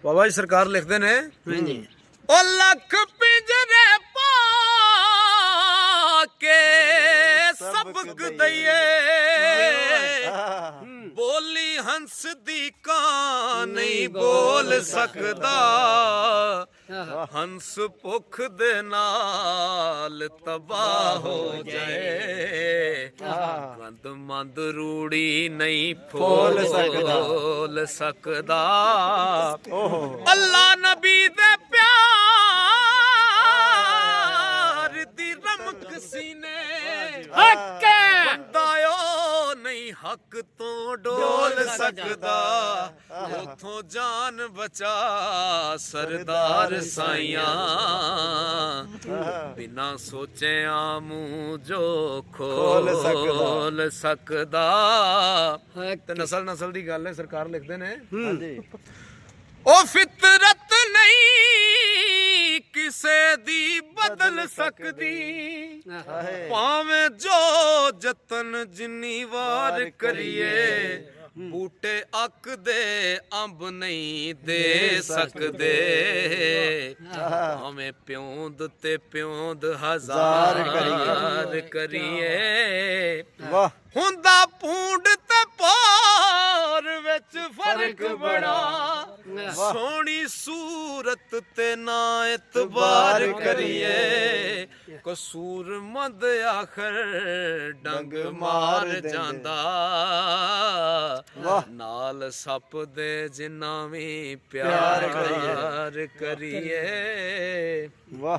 ਬਾਬਾ ਜੀ ਸਰਕਾਰ ਲਿਖਦੇ ਨੇ ਹਾਂਜੀ ਉਹ ਲੱਖ ਪਿੰਜਰੇ ਪਾ ਕੇ ਸਬਕ ਦਈਏ ਬੋਲੀ ਹੰਸ ਦੀ ਕਾਂ ਨਹੀਂ ਬੋਲ ਸਕਦਾ ਹੰਸ ਭੁੱਖ ਦੇ ਨਾਲ ਤਬਾਹ ਹੋ ਜਾਏ ਗੰਦ ਮੰਦ ਰੂੜੀ ਨਹੀਂ ਫੋਲ ਸਕਦਾ ਅੱਲਾ ਨਬੀ ਦੇ ਪਿਆਰ ਦੀ ਰਮਕ ਸੀਨੇ ਬੰਦਾ ਓ ਨਹੀਂ ਹੱਕ ਤੋਂ ਡੋਲ ਸਕਦਾ ਉਥੋਂ ਜਾਨ ਬਚਾ ਸਰਦਾਰ ਸਾਈਆਂ ਬਿਨਾ ਸੋਚਿਆ ਮੂੰਹ ਜੋ ਖੋਲ ਸਕਦਾ ਤੇ ਨਸਲ ਦੀ ਗੱਲ ਹੈ ਸਰਕਾਰ ਲਿਖਦੇ ਨੇ ਉਹ ਫਿਤਰਤ ਨਹੀਂ ਕਿਸੇ ਦੀ ਬਦਲ ਸਕਦੀ ਭਾਵੇਂ ਜੋ ਜਤਨ ਜਿੰਨੀ ਵਾਰ ਕਰੀਏ ਬੂਟੇ ਅੱਕ ਦੇ ਅੰਬ ਨਹੀਂ ਦੇ ਸਕਦੇ ਭਾਵੇਂ ਪਿਉਂਦ ਤੇ ਪਿਉਂਦ ਹਜ਼ਾਰ ਕਰੀਏ ਹੁੰਦਾ ਪੂੰਡ ਤੇ ਪਾਰ ਵਿੱਚ ਫਰਕ ਬੜਾ ਸੋਹਣੀ ਸੂਰਤ ਤੇ ਨਾ ਇਤਬਾਰ ਕਰੀਏ ਕਸੂਰਮੰਦ ਆਖਰ ਡੰਗ ਮਾਰ ਜਾਂਦਾ ਨਾਲ ਸੱਪ ਦੇ ਜਿੰਨਾ ਵੀ ਪਿਆਰ ਕਰੀਏ ਵਾਹ।